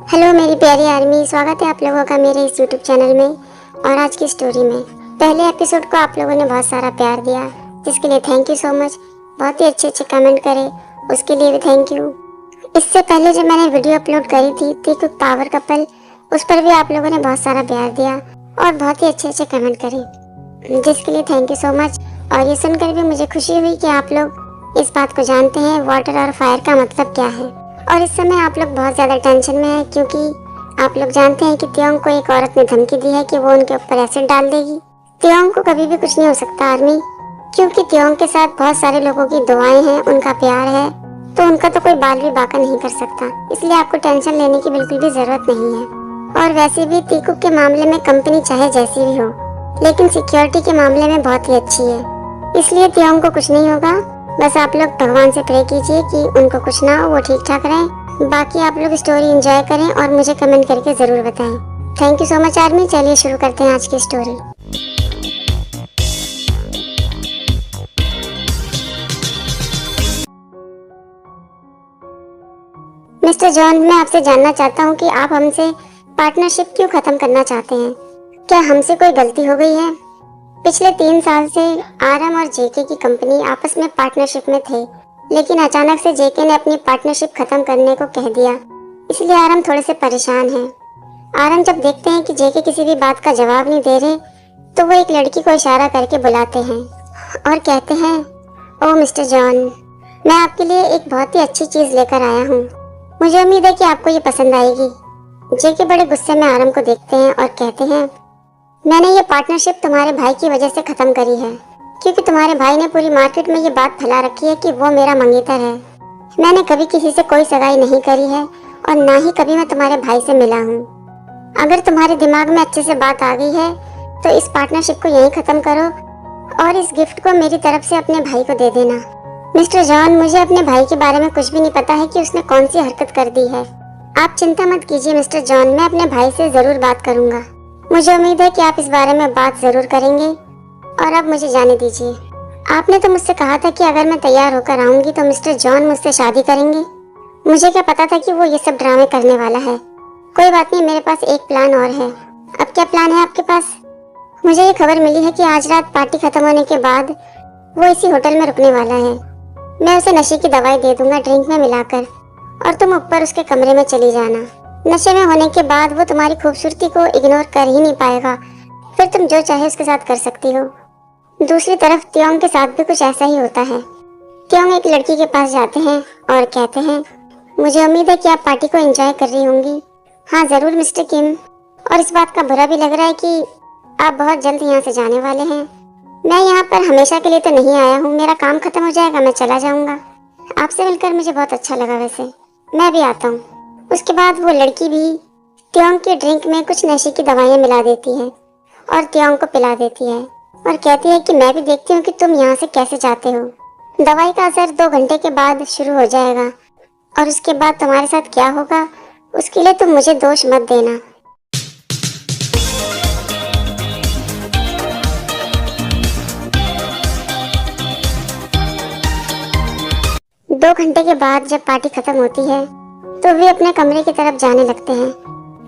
Hello मेरी प्यारी army, स्वागत है आप लोगों का मेरे इस यूट्यूब चैनल में और आज की स्टोरी में। पहले एपिसोड को आप लोगों ने बहुत सारा प्यार दिया, जिसके लिए थैंक यू सो मच। बहुत ही अच्छे अच्छे कमेंट करे, उसके लिए भी थैंक यू। इससे पहले जो मैंने वीडियो अपलोड करी थी द पावर कपल, उस पर भी आप लोगों ने बहुत सारा प्यार दिया और बहुत ही अच्छे अच्छे कमेंट करे, जिसके लिए थैंक यू सो मच। और ये सुनकर भी मुझे खुशी हुई कि आप लोग इस बात को जानते हैं वाटर और फायर का मतलब क्या है। और इस समय आप लोग बहुत ज़्यादा टेंशन में हैं, क्योंकि आप लोग जानते हैं कि त्योंग को एक औरत ने धमकी दी है कि वो उनके ऊपर एसिड डाल देगी। त्योंग को कभी भी कुछ नहीं हो सकता आर्मी, क्योंकि त्योंग के साथ बहुत सारे लोगों की दुआएं हैं, उनका प्यार है, तो उनका तो कोई बाल भी बाका नहीं कर सकता। इसलिए आपको टेंशन लेने की बिल्कुल भी जरूरत नहीं है। और वैसे भी तीकुक के मामले में कंपनी चाहे जैसी भी हो, लेकिन सिक्योरिटी के मामले में बहुत ही अच्छी है, इसलिए त्योंग को कुछ नहीं होगा। बस आप लोग भगवान से प्रे कीजिए कि उनको कुछ ना हो, वो ठीक ठाक रहें। बाकी आप लोग स्टोरी एंजॉय करें और मुझे कमेंट करके जरूर बताएं। Thank you so much army. चलिए शुरू करते हैं आज की स्टोरी। मिस्टर जॉन, मैं आपसे जानना चाहता हूँ कि आप हमसे पार्टनरशिप क्यों खत्म करना चाहते हैं? क्या हमसे कोई गलती हो गई है? पिछले 3 साल से आरएम और जेके की कंपनी आपस में पार्टनरशिप में थे, लेकिन अचानक से जेके ने अपनी पार्टनरशिप खत्म करने को कह दिया, इसलिए आरएम थोड़े से परेशान हैं। आरएम जब देखते हैं कि जेके किसी भी बात का जवाब नहीं दे रहे, तो वो एक लड़की को इशारा करके बुलाते हैं और कहते हैं, ओह मिस्टर जॉन, मैं आपके लिए एक बहुत ही अच्छी चीज लेकर आया हूँ। मुझे उम्मीद है कि आपको ये पसंद आएगी। जेके बड़े गुस्से में आरएम को देखते हैं और कहते हैं, मैंने ये पार्टनरशिप तुम्हारे भाई की वजह से खत्म करी है, क्योंकि तुम्हारे भाई ने पूरी मार्केट में ये बात फैला रखी है कि वो मेरा मंगेतर है। मैंने कभी किसी से कोई सगाई नहीं करी है और ना ही कभी मैं तुम्हारे भाई से मिला हूँ। अगर तुम्हारे दिमाग में अच्छे से बात आ गई है तो इस पार्टनरशिप को यहीं खत्म करो और इस गिफ्ट को मेरी तरफ से अपने भाई को दे देना। मिस्टर जॉन, मुझे अपने भाई के बारे में कुछ भी नहीं पता है कि उसने कौन सी हरकत कर दी है। आप चिंता मत कीजिए मिस्टर जॉन, मैं अपने भाई से जरूर बात करूंगा। मुझे उम्मीद है कि आप इस बारे में बात जरूर करेंगे। और अब मुझे जाने दीजिए। आपने तो मुझसे कहा था कि अगर मैं तैयार होकर आऊंगी तो मिस्टर जॉन मुझसे शादी करेंगे। मुझे क्या पता था कि वो ये सब ड्रामे करने वाला है। कोई बात नहीं, मेरे पास एक प्लान और है। अब क्या प्लान है आपके पास? मुझे ये खबर मिली है कि आज रात पार्टी खत्म होने के बाद वो इसी होटल में रुकने वाला है। मैं उसे नशे की दवाई दे दूंगा ड्रिंक में मिलाकर, और तुम ऊपर उसके कमरे में चली जाना। नशे में होने के बाद वो तुम्हारी खूबसूरती को इग्नोर कर ही नहीं पाएगा, फिर तुम जो चाहे उसके साथ कर सकती हो। दूसरी तरफ त्योंग के साथ भी कुछ ऐसा ही होता है। त्योंग एक लड़की के पास जाते हैं और कहते हैं, मुझे उम्मीद है कि आप पार्टी को एंजॉय कर रही होंगी। हाँ जरूर मिस्टर किम, और इस बात का बुरा भी लग रहा है कि आप बहुत जल्द यहाँ से जाने वाले हैं। मैं यहाँ पर हमेशा के लिए तो नहीं आया हूँ, मेरा काम खत्म हो जाएगा, मैं चला जाऊँगा। आपसे मिलकर मुझे बहुत अच्छा लगा, वैसे मैं भी आता हूँ। उसके बाद वो लड़की भी त्योंग के ड्रिंक में कुछ नशे की दवाइयाँ मिला देती है और त्योंग को पिला देती है और कहती है कि मैं भी देखती हूँ कि तुम यहाँ से कैसे जाते हो। दवाई का असर 2 घंटे के बाद शुरू हो जाएगा और उसके बाद तुम्हारे साथ क्या होगा उसके लिए तुम मुझे दोष मत देना। दो घंटे के बाद जब पार्टी खत्म होती है तो वे अपने कमरे की तरफ जाने लगते हैं।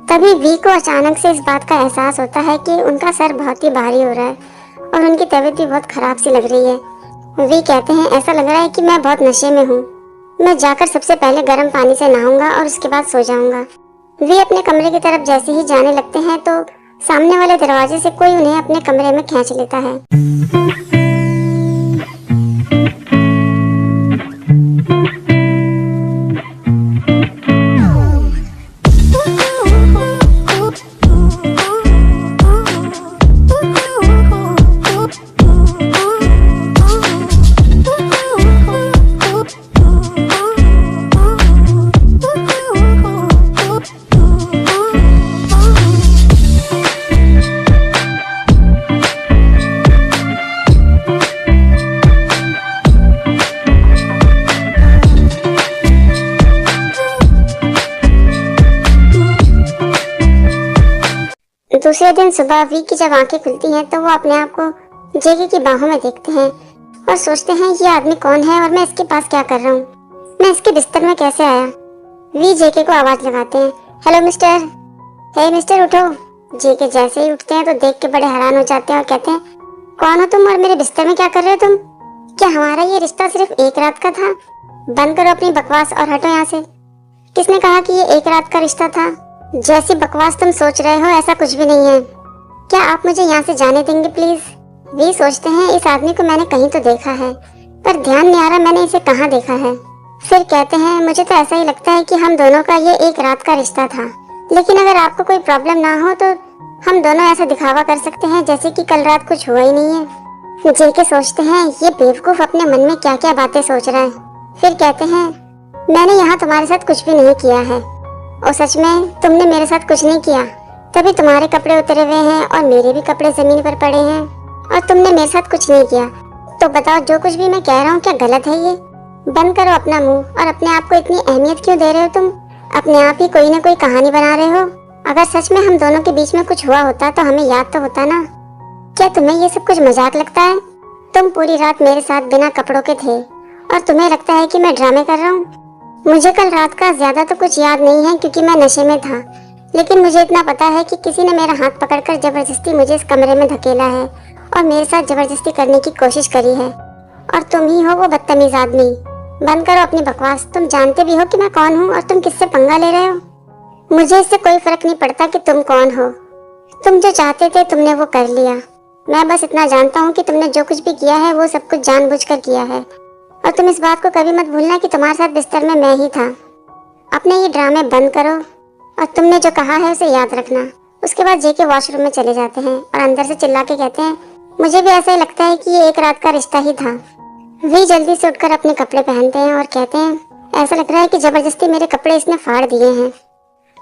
तभी वी को अचानक से इस बात का एहसास होता है कि उनका सर बहुत ही भारी हो रहा है और उनकी तबीयत भी बहुत खराब सी लग रही है। वी कहते हैं, ऐसा लग रहा है कि मैं बहुत नशे में हूँ। मैं जाकर सबसे पहले गर्म पानी से नहाऊंगा और उसके बाद सो जाऊंगा। वे अपने कमरे की तरफ जैसे ही जाने लगते हैं तो सामने वाले दरवाजे से कोई उन्हें अपने कमरे में खींच लेता है। दूसरे दिन सुबह वी की जब आंखें खुलती हैं तो वो अपने आप को जेके की बाहों में देखते हैं और सोचते हैं, ये आदमी कौन है और मैं इसके पास क्या कर रहा हूँ? मैं इसके बिस्तर में कैसे आया? वी जेके को आवाज लगाते हैं, हेलो मिस्टर। हे मिस्टर उठो। जेके जैसे ही उठते हैं तो देख के बड़े हैरान हो जाते हैं और कहते हैं, कौन हो तुम और मेरे बिस्तर में क्या कर रहे हो तुम? क्या हमारा ये रिश्ता सिर्फ एक रात का था? बंद करो अपनी बकवास और हटो यहाँ से। किसने कहा कि ये एक रात का रिश्ता था? जैसी बकवास तुम सोच रहे हो ऐसा कुछ भी नहीं है। क्या आप मुझे यहाँ से जाने देंगे प्लीज? वी सोचते हैं इस आदमी को मैंने कहीं तो देखा है, पर ध्यान नहीं आ रहा मैंने इसे कहाँ देखा है। फिर कहते हैं, मुझे तो ऐसा ही लगता है कि हम दोनों का ये एक रात का रिश्ता था, लेकिन अगर आपको कोई प्रॉब्लम ना हो तो हम दोनों ऐसा दिखावा कर सकते हैं जैसे कि कल रात कुछ हुआ ही नहीं है। जेके सोचते हैं ये बेवकूफ अपने मन में क्या क्या बातें सोच रहा है। फिर कहते हैं, मैंने यहाँ तुम्हारे साथ कुछ भी नहीं किया है। और सच में तुमने मेरे साथ कुछ नहीं किया, तभी तुम्हारे कपड़े उतरे हुए हैं और मेरे भी कपड़े जमीन पर पड़े हैं और तुमने मेरे साथ कुछ नहीं किया। तो बताओ जो कुछ भी मैं कह रहा हूँ क्या गलत है ये? बंद करो अपना मुंह और अपने आप को इतनी अहमियत क्यों दे रहे हो तुम? अपने आप ही कोई ना कोई कहानी बना रहे हो। अगर सच में हम दोनों के बीच में कुछ हुआ होता तो हमें याद तो होता ना। क्या तुम्हें ये सब कुछ मजाक लगता है? तुम पूरी रात मेरे साथ बिना कपड़ों के थे और तुम्हें लगता है कि मैं ड्रामे कर रहा हूँ। मुझे कल रात का ज्यादा तो कुछ याद नहीं है क्योंकि मैं नशे में था, लेकिन मुझे इतना पता है कि किसी ने मेरा हाथ पकड़कर जबरदस्ती मुझे इस कमरे में धकेला है और मेरे साथ जबरदस्ती करने की कोशिश करी है। और तुम ही हो वो बदतमीज आदमी। बंद करो अपनी बकवास। तुम जानते भी हो कि मैं कौन हूँ और तुम किससे पंगा ले रहे हो। मुझे इससे कोई फर्क नहीं पड़ता कि तुम कौन हो। तुम जो चाहते थे तुमने वो कर लिया। मैं बस इतना जानता हूँ कि तुमने जो कुछ भी किया है वो सब कुछ जानबूझकर किया है। और तुम इस बात को कभी मत भूलना कि तुम्हारे साथ बिस्तर में मैं ही था। अपने ये ड्रामे बंद करो और तुमने जो कहा है उसे याद रखना। उसके बाद जेके वॉशरूम में चले जाते हैं और अंदर से चिल्ला के कहते हैं, मुझे भी ऐसा ही लगता है कि ये एक रात का रिश्ता ही था। वी जल्दी से उठकर अपने कपड़े पहनते हैं और कहते हैं, ऐसा लग रहा है कि जबरदस्ती मेरे कपड़े इसने फाड़ दिए हैं।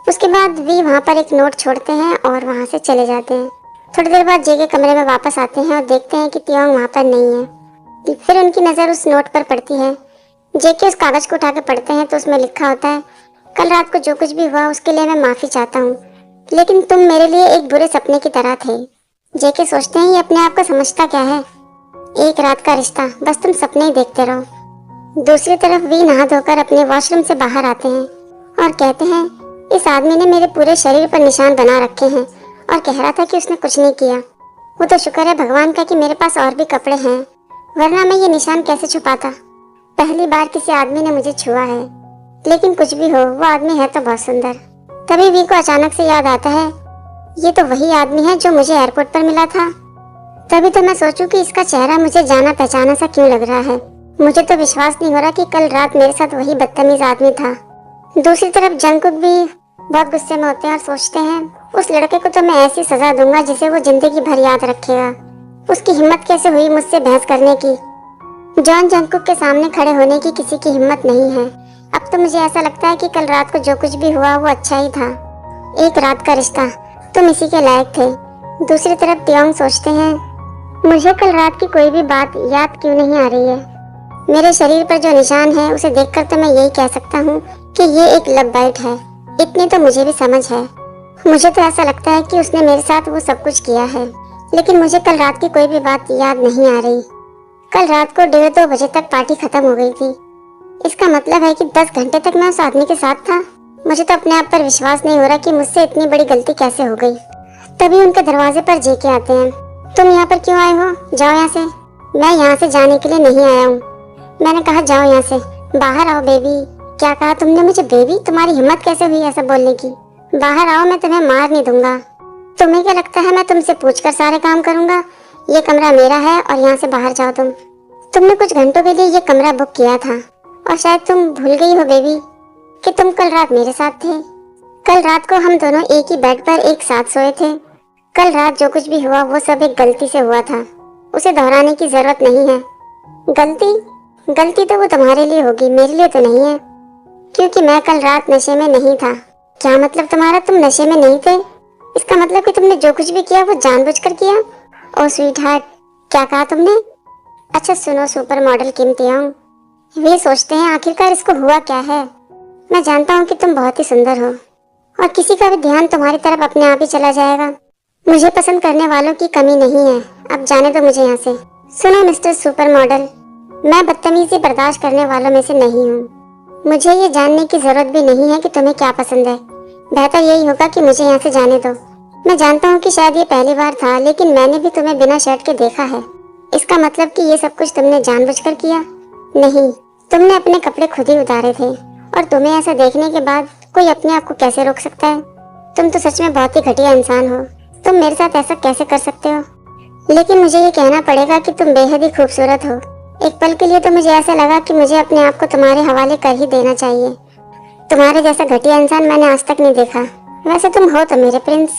उसके बाद वी वहाँ पर एक नोट छोड़ते हैं और वहाँ से चले जाते हैं। थोड़ी देर बाद जेके कमरे में वापस आते हैं और देखते हैं कि तियोंग वहाँ पर नहीं है। फिर उनकी नज़र उस नोट पर पड़ती है। जेके उस कागज़ को उठा के पढ़ते हैं तो उसमें लिखा होता है, कल रात को जो कुछ भी हुआ उसके लिए मैं माफ़ी चाहता हूँ, लेकिन तुम मेरे लिए एक बुरे सपने की तरह थे। जेके सोचते हैं ये अपने आप को समझता क्या है, एक रात का रिश्ता, बस तुम सपने ही देखते रहो। दूसरी तरफ वी नहा धोकर अपने वॉशरूम से बाहर आते हैं और कहते हैं, इस आदमी ने मेरे पूरे शरीर पर निशान बना रखे हैं और कह रहा था कि उसने कुछ नहीं किया। वो तो शुक्र है भगवान का कि मेरे पास और भी कपड़े हैं, वरना मैं ये निशान कैसे छुपाता। पहली बार किसी आदमी ने मुझे छुआ है, लेकिन कुछ भी हो वो आदमी है तो बहुत सुंदर। तभी वी को अचानक से याद आता है, ये तो वही आदमी है जो मुझे एयरपोर्ट पर मिला था। तभी तो मैं सोचूं कि इसका चेहरा मुझे जाना पहचाना सा क्यों लग रहा है। मुझे तो विश्वास नहीं हो रहा कि कल रात मेरे साथ वही बदतमीज आदमी था। दूसरी तरफ जंगकुक भी बहुत गुस्से में होते हैं और सोचते हैं, उस लड़के को तो मैं ऐसी सजा दूंगा जिसे वो जिंदगी भर याद रखेगा। उसकी हिम्मत कैसे हुई मुझसे बहस करने की। जॉन जंगकुक के सामने खड़े होने की किसी की हिम्मत नहीं है। अब तो मुझे ऐसा लगता है कि कल रात को जो कुछ भी हुआ वो अच्छा ही था। एक रात का रिश्ता, तुम इसी के लायक थे। दूसरी तरफ तियोंग सोचते हैं, मुझे कल रात की कोई भी बात याद क्यों नहीं आ रही है। मेरे शरीर पर जो निशान है उसे देखकर तो मैं यही कह सकता हूँ कि ये एक लव बाइट है। इतनी तो मुझे भी समझ है। मुझे तो ऐसा लगता है कि उसने मेरे साथ वो सब कुछ किया है, लेकिन मुझे कल रात की कोई भी बात याद नहीं आ रही। कल रात को 1:30-2 बजे तक पार्टी खत्म हो गई थी। इसका मतलब है कि 10 घंटे तक मैं उस आदमी के साथ था। मुझे तो अपने आप पर विश्वास नहीं हो रहा कि मुझसे इतनी बड़ी गलती कैसे हो गई। तभी उनके दरवाजे पर जेके आते हैं। तुम यहाँ पर क्यों आए हो? जाओ यहाँ से। मैं यहाँ से जाने के लिए नहीं आया हूँ। मैंने कहा जाओ यहाँ से, बाहर आओ बेबी। क्या कहा तुमने मुझे बेबी? तुम्हारी हिम्मत कैसे हुई ऐसा बोलने की? बाहर आओ, मैं तुम्हें मार नहीं दूंगा। तुम्हें क्या लगता है मैं तुमसे पूछकर सारे काम करूंगा? ये कमरा मेरा है और यहाँ से बाहर जाओ तुम। तुमने कुछ घंटों के लिए ये कमरा बुक किया था और शायद तुम भूल गई हो बेबी कि तुम कल रात मेरे साथ थे। कल रात को हम दोनों एक ही बेड पर एक साथ सोए थे। कल रात जो कुछ भी हुआ वो सब एक गलती से हुआ था, उसे दोहराने की जरूरत नहीं है। गलती तो वो तुम्हारे लिए होगी, मेरे लिए तो नहीं है, क्योंकि मैं कल रात नशे में नहीं था। क्या मतलब तुम्हारा? तुम नशे में नहीं थे? इसका मतलब कि तुमने जो कुछ भी किया वो जानबूझकर किया? ओ स्वीट हार्ट, क्या कहा तुमने? अच्छा सुनो सुपर मॉडल किम तियोंग, वे सोचते हैं आखिरकार इसको हुआ क्या है। मैं जानता हूँ कि तुम बहुत ही सुंदर हो और किसी का भी ध्यान तुम्हारी तरफ अपने आप ही चला जाएगा। मुझे पसंद करने वालों की कमी नहीं है। अब जाने दो मुझे यहाँ से। सुनो मिस्टर सुपर मॉडल, मैं बदतमीजी बर्दाश्त करने वालों में से नहीं हूँ। मुझे ये जानने की जरूरत भी नहीं है कि तुम्हें क्या पसंद है। बेहतर यही होगा कि मुझे यहाँ से जाने दो। मैं जानता हूँ कि शायद ये पहली बार था, लेकिन मैंने भी तुम्हें बिना शर्ट के देखा है। इसका मतलब कि ये सब कुछ तुमने जानबूझकर किया? नहीं, तुमने अपने कपड़े खुद ही उतारे थे, और तुम्हें ऐसा देखने के बाद कोई अपने आप को कैसे रोक सकता है? तुम तो सच में बहुत ही घटिया इंसान हो। तुम मेरे साथ ऐसा कैसे कर सकते हो? लेकिन मुझे ये कहना पड़ेगा कि तुम बेहद ही खूबसूरत हो। एक पल के लिए तो मुझे ऐसा लगा कि मुझे अपने आप को तुम्हारे हवाले कर ही देना चाहिए। तुम्हारे जैसा घटिया इंसान मैंने आज तक नहीं देखा। वैसे तुम हो तो मेरे प्रिंस।